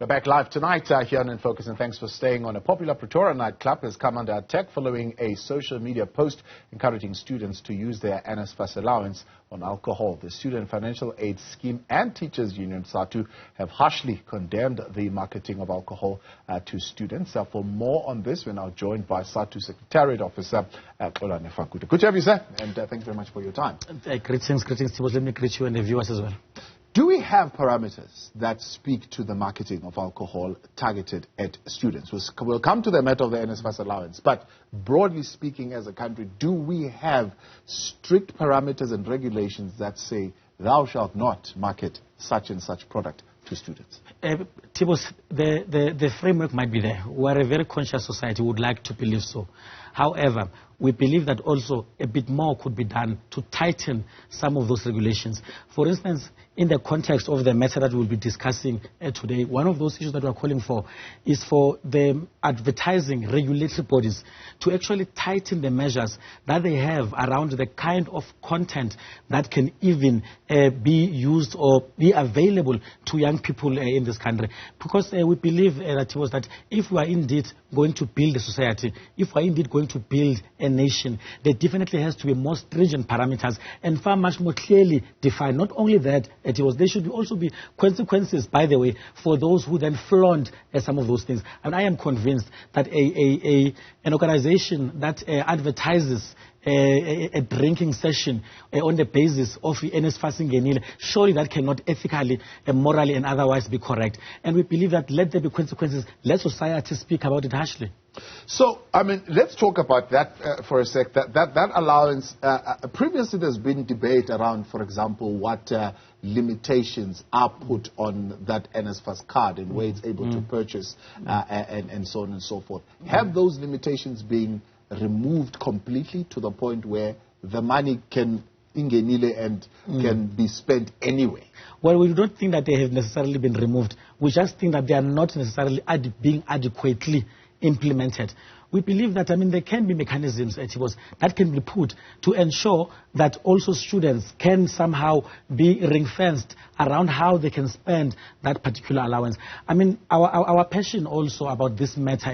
We're back live tonight here on In Focus, and thanks for staying on. A popular Pretoria nightclub has come under attack following a social media post encouraging students to use their NSFAS allowance on alcohol. The Student Financial Aid Scheme and Teachers Union, Sadtu, have harshly condemned the marketing of alcohol to students. For more on this, we're now joined by Sadtu Secretariat Officer Xolani Fakude. Good to have you, sir, and thank you very much for your time. Greetings, Tibos. Let me greet you and the viewers as well. Do we have parameters that speak to the marketing of alcohol targeted at students? We'll come to the matter of the NSFAS allowance, but broadly speaking as a country, do we have strict parameters and regulations that say thou shalt not market such and such product to students? Tibos, the framework might be there. We're a very conscious society, would like to believe so. However, we believe that also a bit more could be done to tighten some of those regulations. For instance, in the context of the matter that we'll be discussing today, one of those issues that we're calling for is for the advertising regulatory bodies to actually tighten the measures that they have around the kind of content that can even be used or be available to young people in this country. Because we believe that if we are indeed going to build a society, if we are indeed going to build a nation, there definitely has to be more stringent parameters and far much more clearly defined. Not only that, there should also be consequences, by the way, for those who then flaunt some of those things. And I am convinced that an organization that advertises a drinking session on the basis of NSFAS, surely that cannot ethically, morally and otherwise be correct. And we believe that let there be consequences, let society speak about it harshly. So, I mean, let's talk about that for a sec. That allowance, previously there's been debate around, for example, what limitations are put on that NSFAS card and where it's able to purchase and so on and so forth. Have those limitations been removed completely to the point where the money can can be spent anyway? Well, we don't think that they have necessarily been removed. We just think that they are not necessarily being adequately implemented. We believe that, there can be mechanisms that can be put to ensure that also students can somehow be ring-fenced around how they can spend that particular allowance. Our passion also about this matter,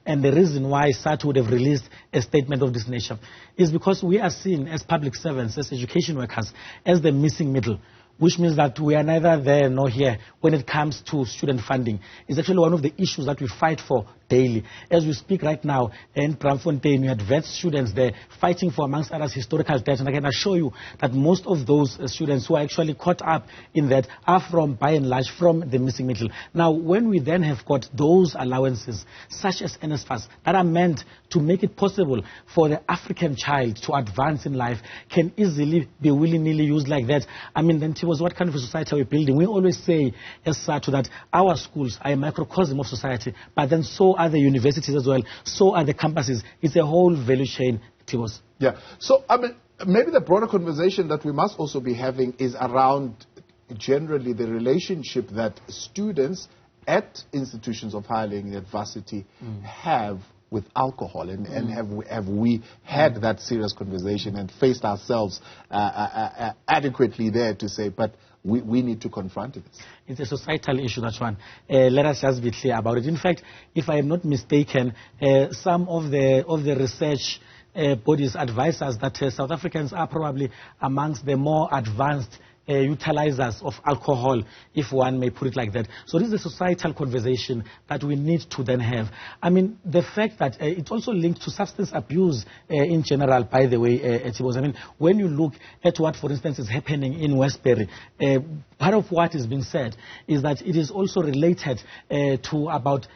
and the reason why Sadtu would have released a statement of this nature is because we are seen as public servants, as education workers, as the missing middle, which means that we are neither there nor here when it comes to student funding. It's actually one of the issues that we fight for daily. As we speak right now, in Braamfontein, we had vet students there fighting for, amongst others, historical debt. And I can assure you that most of those students who are actually caught up in that are from, by and large, from the missing middle. Now, when we then have got those allowances, such as NSFAS, that are meant to make it possible for the African child to advance in life, can easily be willy-nilly used like that. Then what kind of a society are we building? We always say, as Sadtu, that our schools are a microcosm of society, but then so are the universities as well, so are the campuses. It's a whole value chain, Tibos. Yeah. So, maybe the broader conversation that we must also be having is around generally the relationship that students at institutions of higher learning at varsity have with alcohol, and have we had that serious conversation and faced ourselves adequately there to say, but we need to confront this? It's a societal issue, that one. Let us just be clear about it. In fact, if I am not mistaken, some of the research bodies advise us that South Africans are probably amongst the more advanced utilizers of alcohol, if one may put it like that. So this is a societal conversation that we need to then have. The fact that it's also linked to substance abuse in general, by the way, when you look at what, for instance, is happening in Westbury, part of what is being said is that it is also related to about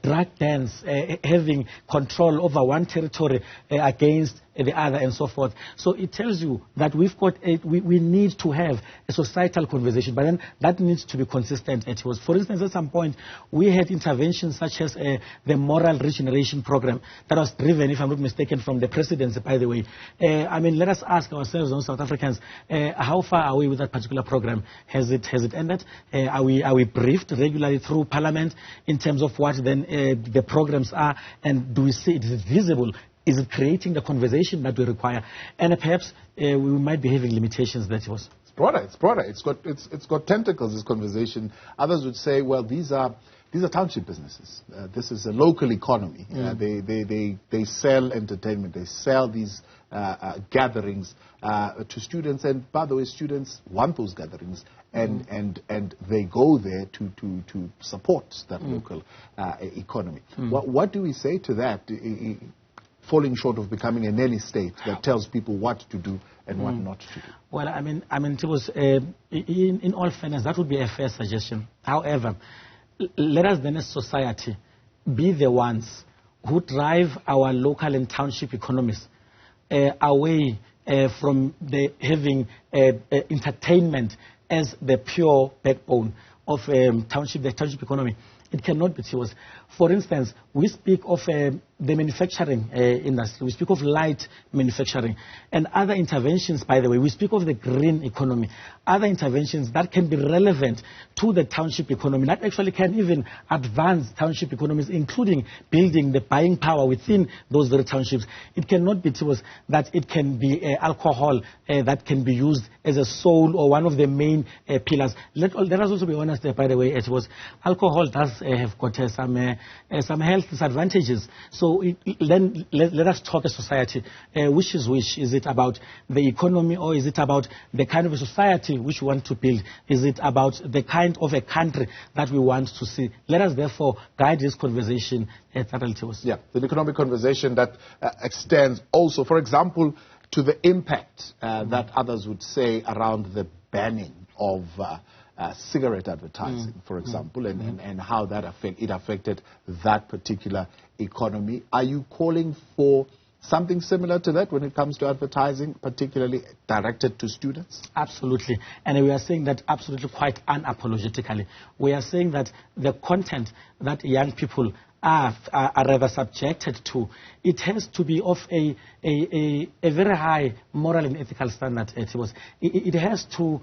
drug dens having control over one territory against the other and so forth. So it tells you that we need to have a societal conversation, but then that needs to be consistent. For instance, at some point, we had interventions such as the Moral Regeneration Program that was driven, if I'm not mistaken, from the presidency, by the way. Let us ask ourselves, South Africans, how far are we with that particular program? Has it ended? Are we briefed regularly through Parliament in terms of what then the programs are, and do we see it is visible? Is it creating the conversation that we require? And perhaps we might be having limitations that was. broader. It's got tentacles, this conversation. Others would say, well, these are township businesses. This is a local economy. They sell entertainment. They sell these gatherings to students. And by the way, students want those gatherings, and they go there to support that local economy. What do we say to that? Falling short of becoming a nanny state that tells people what to do and what not to do. Well, I mean, it was in all fairness, that would be a fair suggestion. However, let us then as society be the ones who drive our local and township economies away from having entertainment as the pure backbone of the township economy. It cannot be serious. For instance, we speak of the manufacturing industry. We speak of light manufacturing and other interventions, by the way. We speak of the green economy. Other interventions that can be relevant to the township economy, that actually can even advance township economies, including building the buying power within those very townships. It cannot be serious that it can be alcohol that can be used as a sole or one of the main pillars. Let us also be honest, by the way, alcohol does have got some health disadvantages. So then let us talk as society. Which is which? Is it about the economy, or is it about the kind of a society which we want to build? Is it about the kind of a country that we want to see? Let us therefore guide this conversation thoroughly. Yeah, the economic conversation that extends also, for example, to the impact that others would say around the banning of cigarette advertising, for example, and how that affected that particular economy. Are you calling for something similar to that when it comes to advertising, particularly directed to students? Absolutely. And we are saying that absolutely quite unapologetically. We are saying that the content that young people are rather subjected to, it has to be of a very high moral and ethical standard. It has to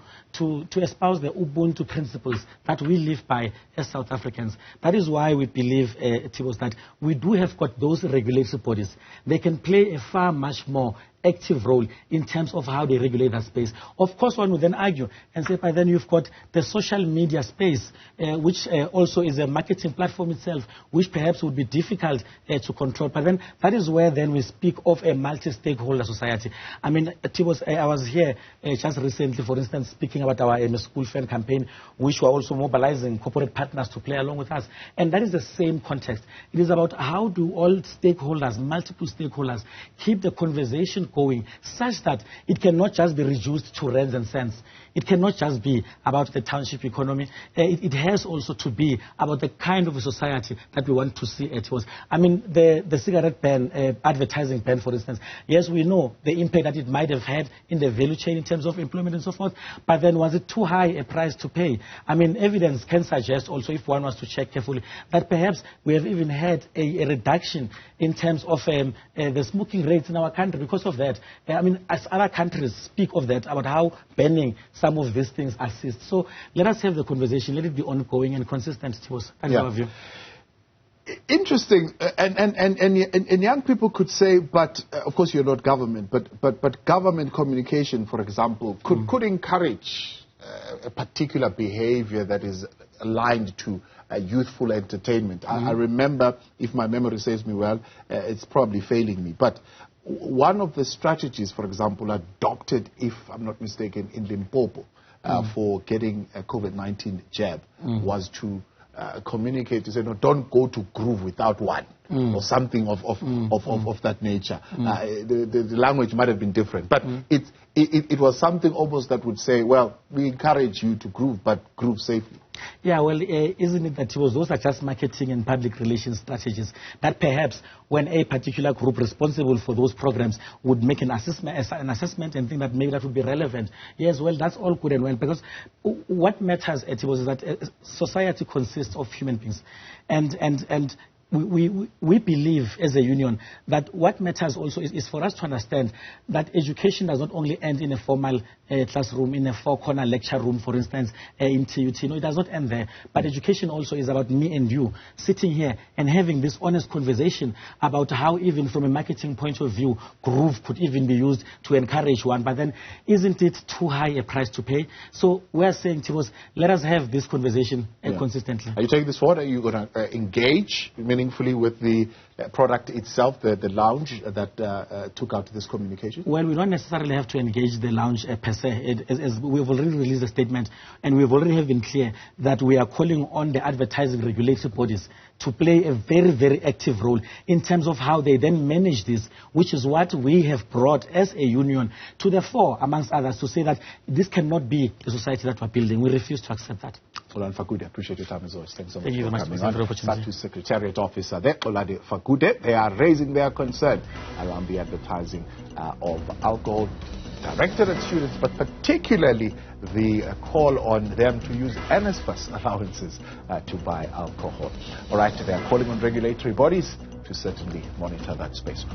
espouse the Ubuntu principles that we live by as South Africans. That is why we believe, that we do have got those regulatory bodies. They can play a far much more active role in terms of how they regulate that space. Of course, one would then argue and say, by then you've got the social media space, which also is a marketing platform itself, which perhaps would be difficult to control. But then that is where then we speak of a multi-stakeholder society. I mean, I was here just recently, for instance, speaking about our school fair campaign, which we're also mobilizing corporate partners to play along with us. And that is the same context. It is about how do all stakeholders, multiple stakeholders, keep the conversation going such that it cannot just be reduced to rands and cents. It cannot just be about the township economy. It has also to be about the kind of a society that we want to see it was. I mean, the cigarette ban, advertising ban, for instance. Yes, we know the impact that it might have had in the value chain in terms of employment and so forth, but then was it too high a price to pay? I mean, evidence can suggest also, if one was to check carefully, that perhaps we have even had a reduction in terms of the smoking rates in our country because of that. I mean, as other countries speak of that, about how banning some of these things assists. So let us have the conversation. Let it be ongoing and consistent. Interesting. And young people could say, but of course you're not government, but government communication, for example, could encourage a particular behavior that is aligned to youthful entertainment. I remember, if my memory serves me well, it's probably failing me, but one of the strategies, for example, adopted, if I'm not mistaken, in Limpopo for getting a COVID-19 jab was to communicate to say, no, don't go to Groove without one, or something of that nature. The language might have been different, but it was something almost that would say, well, we encourage you to groove, but groove safely. Yeah, well, isn't it that those are just marketing and public relations strategies that perhaps when a particular group responsible for those programs would make an assessment and think that maybe that would be relevant. Yes, well, that's all good and well, because what matters is that society consists of human beings, and we believe as a union that what matters also is for us to understand that education does not only end in a formal classroom, in a four-corner lecture room, for instance, in TUT. No, it does not end there. But education also is about me and you sitting here and having this honest conversation about how even from a marketing point of view, Groove could even be used to encourage one. But then isn't it too high a price to pay? So we're saying, Tibos, let us have this conversation consistently. Are you taking this forward? Are you going to engage meaningfully with the product itself, the lounge that took out this communication? Well, we don't necessarily have to engage the lounge per se. As we've already released a statement, and we've already have been clear that we are calling on the advertising regulatory bodies to play a very, very active role in terms of how they then manage this, which is what we have brought as a union to the fore, amongst others, to say that this cannot be the society that we're building. We refuse to accept that. Xolani Fakude, appreciate your time as always. Thanks so much. Thank you very much for the opportunity. Sadtu Secretariat Officer there, Xolani Fakude. They are raising their concern around the advertising of alcohol directed at students, but particularly the call on them to use NSFAS allowances to buy alcohol. All right, they are calling on regulatory bodies to certainly monitor that space.